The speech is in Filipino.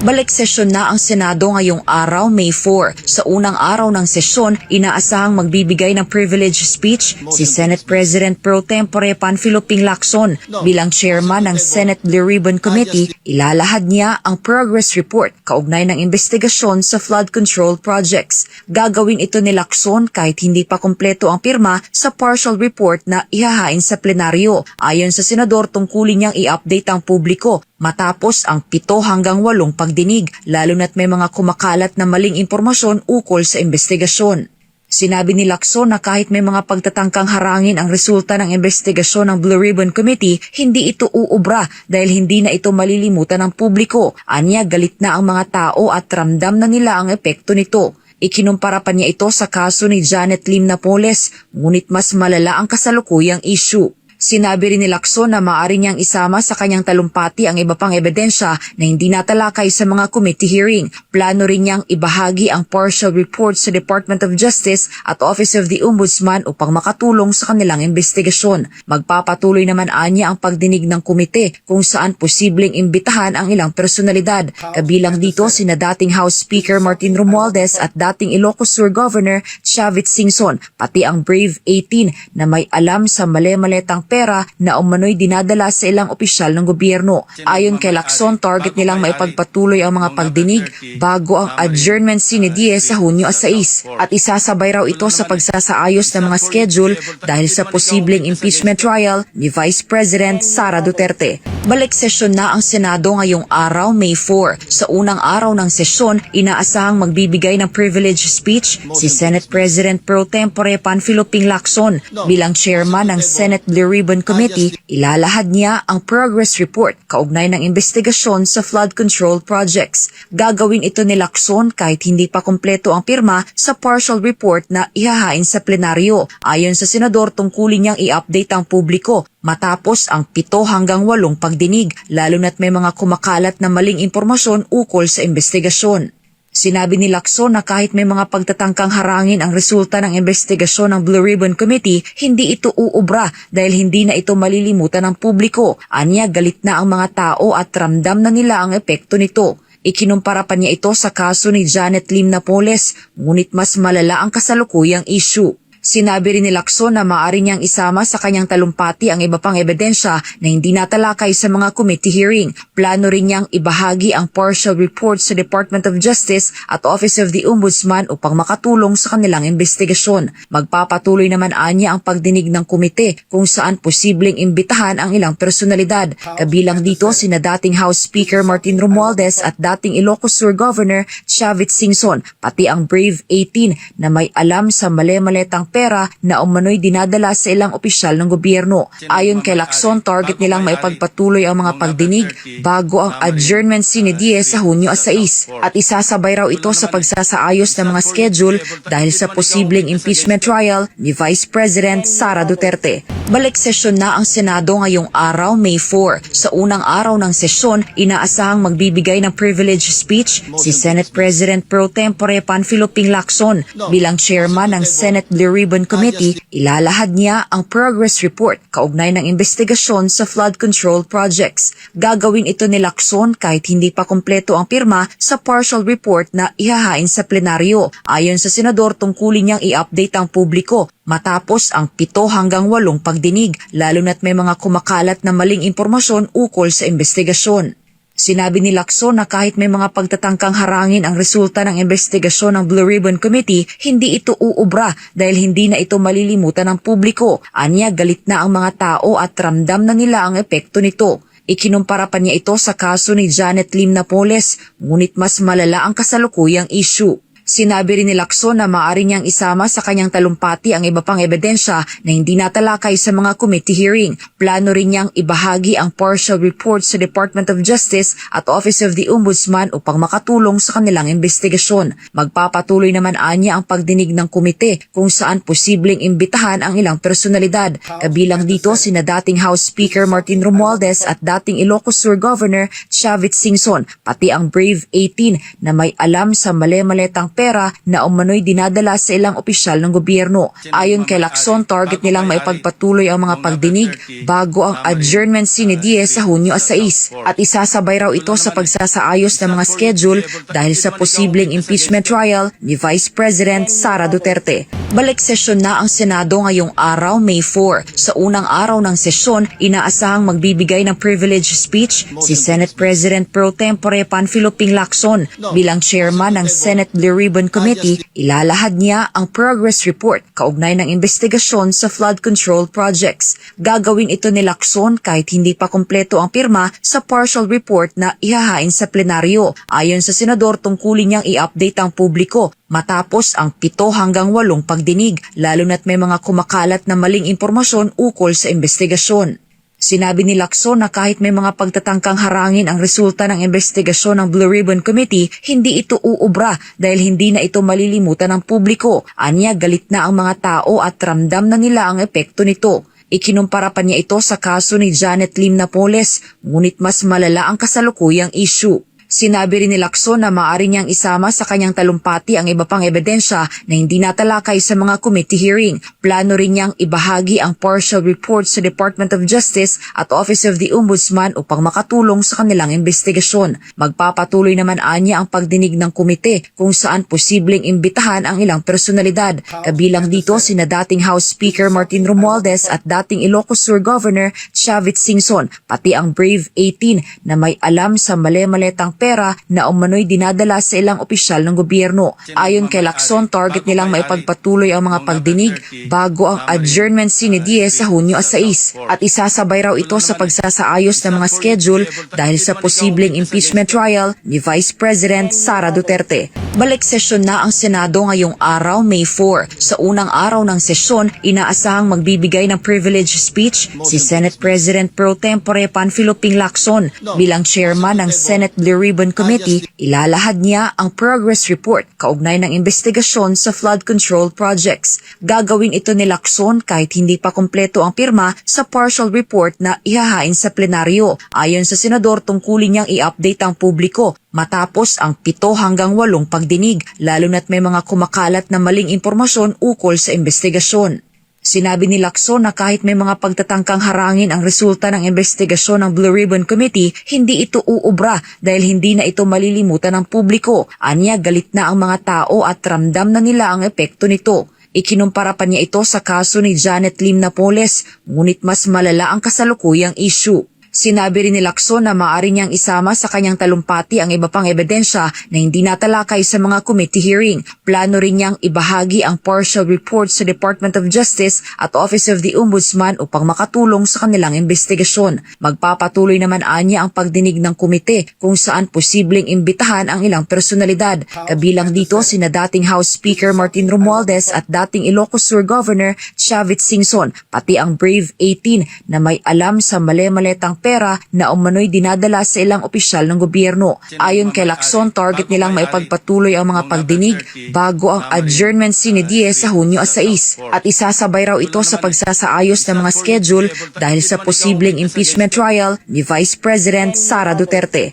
Balik sesyon na ang Senado ngayong araw, May 4. Sa unang araw ng sesyon, inaasahang magbibigay ng privilege speech si Senate President Pro Tempore Panfilo Ping Lacson. Bilang chairman ng Senate Blue Ribbon Committee, ilalahad niya ang progress report kaugnay ng investigasyon sa flood control projects. Gagawin ito ni Lacson kahit hindi pa kumpleto ang pirma sa partial report na ihahain sa plenaryo. Ayon sa senador, tungkulin niyang i-update ang publiko matapos ang 7 hanggang 8 pagdinig, lalo na't may mga kumakalat na maling impormasyon ukol sa investigasyon. Sinabi ni Lacson na kahit may mga pagtatangkang harangin ang resulta ng investigasyon ng Blue Ribbon Committee, hindi ito uubra dahil hindi na ito malilimutan ng publiko. Anya, galit na ang mga tao at ramdam na nila ang epekto nito. Ikinumpara pa niya ito sa kaso ni Janet Lim Napoles, ngunit mas malala ang kasalukuyang issue. Sinabi rin ni Lacson na maaari niyang isama sa kanyang talumpati ang iba pang ebidensya na hindi natalakay sa mga committee hearing. Plano rin niyang ibahagi ang partial report sa Department of Justice at Office of the Ombudsman upang makatulong sa kanilang investigasyon. Magpapatuloy naman anya ang pagdinig ng komite kung saan posibleng imbitahan ang ilang personalidad. Kabilang dito sina dating House Speaker Martin Romualdez at dating Ilocos Sur Governor Chavit Singson, pati ang Brave 18 na may alam sa mali-maletang pera na umano'y dinadala sa ilang opisyal ng gobyerno. Ayon kay Lacson, target nilang maipagpatuloy ang mga pagdinig bago ang adjournment sine die sa Hunyo 6 at isasabay raw ito sa pagsasaayos ng mga schedule dahil sa posibleng impeachment trial ni Vice President Sara Duterte. Balik sesyon na ang Senado ngayong araw, May 4. Sa unang araw ng sesyon, inaasahang magbibigay ng privilege speech si Senate President Pro Tempore Panfilo Ping Lacson. Bilang chairman ng Senate Blue Ribbon Committee, ilalahad niya ang progress report kaugnay ng investigasyon sa flood control projects. Gagawin ito ni Lacson kahit hindi pa kumpleto ang pirma sa partial report na ihahain sa plenaryo. Ayon sa senador, tungkulin niyang i-update ang publiko matapos ang 7 hanggang 8 pagdinig, lalo na't may mga kumakalat na maling impormasyon ukol sa investigasyon. Sinabi ni Lacson na kahit may mga pagtatangkang harangin ang resulta ng investigasyon ng Blue Ribbon Committee, hindi ito uubra dahil hindi na ito malilimutan ng publiko. Anya, galit na ang mga tao at ramdam na nila ang epekto nito. Ikinumpara pa niya ito sa kaso ni Janet Lim Napoles, ngunit mas malala ang kasalukuyang issue. Sinabi rin ni Lacson na maaari niyang isama sa kanyang talumpati ang iba pang ebidensya na hindi natalakay sa mga committee hearing. Plano rin niyang ibahagi ang partial report sa Department of Justice at Office of the Ombudsman upang makatulong sa kanilang investigasyon. Magpapatuloy naman anya ang pagdinig ng komite kung saan posibleng imbitahan ang ilang personalidad. Kabilang dito sina dating House Speaker Martin Romualdez at dating Ilocos Sur Governor Chavit Singson, pati ang Brave 18 na may alam sa mali-maletang pera na umano'y dinadala sa ilang opisyal ng gobyerno. Ayon kay Lacson, target nilang maipagpatuloy ang mga pagdinig bago ang adjournment sine die sa Hunyo 6 at isasabay raw ito sa pagsasaayos ng mga schedule dahil sa posibleng impeachment trial ni Vice President Sara Duterte. Balik sesyon na ang Senado ngayong araw, May 4. Sa unang araw ng sesyon, inaasahang magbibigay ng privilege speech si Senate President Pro Tempore Panfilo Ping Lacson. Bilang chairman ng Senate Blue Ribbon Committee, ilalahad niya ang progress report kaugnay ng investigasyon sa flood control projects. Gagawin ito ni Lacson kahit hindi pa kumpleto ang pirma sa partial report na ihahain sa plenaryo. Ayon sa senador, tungkulin niyang i-update ang publiko matapos ang 7 hanggang 8 pagdinig, lalo na't may mga kumakalat na maling impormasyon ukol sa investigasyon. Sinabi ni Lacson na kahit may mga pagtatangkang harangin ang resulta ng investigasyon ng Blue Ribbon Committee, hindi ito uubra dahil hindi na ito malilimutan ng publiko. Anya, galit na ang mga tao at ramdam na nila ang epekto nito. Ikinumpara pa niya ito sa kaso ni Janet Lim Napoles, ngunit mas malala ang kasalukuyang issue. Sinabi rin ni Lacson na maaari niyang isama sa kanyang talumpati ang iba pang ebidensya na hindi natalakay sa mga committee hearing. Plano rin niyang ibahagi ang partial report sa Department of Justice at Office of the Ombudsman upang makatulong sa kanilang investigasyon. Magpapatuloy naman anya ang pagdinig ng komite kung saan posibleng imbitahan ang ilang personalidad. Kabilang dito sina dating House Speaker Martin Romualdez at dating Ilocos Sur Governor Chavit Singson, pati ang Brave 18 na may alam sa mali-maletang pera na umano'y dinadala sa ilang opisyal ng gobyerno. Ayon kay Lacson, target nilang maipagpatuloy ang mga pagdinig bago ang adjournment sine die sa Hunyo 6 at isasabay raw ito sa pagsasaayos ng mga schedule dahil sa posibleng impeachment trial ni Vice President Sara Duterte. Balik sesyon na ang Senado ngayong araw, May 4. Sa unang araw ng sesyon, inaasahang magbibigay ng privilege speech si Senate President Pro Tempore Panfilo Ping Lacson. Bilang chairman ng Senate Blue Ribbon Committee, ilalahad niya ang progress report kaugnay ng investigasyon sa flood control projects. Gagawin ito ni Lacson kahit hindi pa kumpleto ang pirma sa partial report na ihahain sa plenaryo. Ayon sa senador, tungkulin niyang i-update ang publiko matapos ang 7 hanggang 8 pagdinig, lalo na't may mga kumakalat na maling impormasyon ukol sa investigasyon. Sinabi ni Lacson na kahit may mga pagtatangkang harangin ang resulta ng investigasyon ng Blue Ribbon Committee, hindi ito uubra dahil hindi na ito malilimutan ng publiko. Anya, galit na ang mga tao at ramdam na nila ang epekto nito. Ikinumpara pa niya ito sa kaso ni Janet Lim Napoles, ngunit mas malala ang kasalukuyang issue. Sinabi rin ni Lacson na maaari niyang isama sa kanyang talumpati ang iba pang ebidensya na hindi natalakay sa mga committee hearing. Plano rin niyang ibahagi ang partial report sa Department of Justice at Office of the Ombudsman upang makatulong sa kanilang investigasyon. Magpapatuloy naman anya ang pagdinig ng komite kung saan posibleng imbitahan ang ilang personalidad. Kabilang dito sina dating House Speaker Martin Romualdez at dating Ilocos Sur Governor Chavit Singson, pati ang Brave 18 na may alam sa mali-maletang pera na umano'y dinadala sa ilang opisyal ng gobyerno. Ayon kay Lacson, target nilang maipagpatuloy ang mga pagdinig bago ang adjournment sine die sa Hunyo 6 at isasabay raw ito sa pagsasaayos ng mga schedule dahil sa posibleng impeachment trial ni Vice President Sara Duterte. Balik sesyon na ang Senado ngayong araw, May 4. Sa unang araw ng sesyon, inaasahang magbibigay ng privilege speech si Senate President Pro Tempore Panfilo Ping Lacson. Bilang chairman ng Senate Blue Ribbon Committee, ilalahad niya ang progress report kaugnay ng investigasyon sa flood control projects. Gagawin ito ni Lacson kahit hindi pa kumpleto ang pirma sa partial report na ihahain sa plenaryo. Ayon sa senador, tungkulin niyang i-update ang publiko matapos ang 7 hanggang 8 pagdinig, lalo na't may mga kumakalat na maling impormasyon ukol sa investigasyon. Sinabi ni Lacson na kahit may mga pagtatangkang harangin ang resulta ng investigasyon ng Blue Ribbon Committee, hindi ito uubra dahil hindi na ito malilimutan ng publiko. Anya, galit na ang mga tao at ramdam na nila ang epekto nito. Ikinumpara pa niya ito sa kaso ni Janet Lim Napoles, ngunit mas malala ang kasalukuyang issue. Sinabi rin ni Lacson na maaari niyang isama sa kanyang talumpati ang iba pang ebidensya na hindi natalakay sa mga committee hearing. Plano rin niyang ibahagi ang partial report sa Department of Justice at Office of the Ombudsman upang makatulong sa kanilang investigasyon. Magpapatuloy naman anya ang pagdinig ng komite kung saan posibleng imbitahan ang ilang personalidad. Kabilang dito sina dating House Speaker Martin Romualdez at dating Ilocos Sur Governor Chavit Singson, pati ang Brave 18 na may alam sa mali-maletang pera na umano'y dinadala sa ilang opisyal ng gobyerno. Ayon kay Lacson, target nilang maipagpatuloy ang mga pagdinig bago ang adjournment sine die sa Hunyo 6 at isasabay raw ito sa pagsasaayos ng mga schedule dahil sa posibleng impeachment trial ni Vice President Sara Duterte.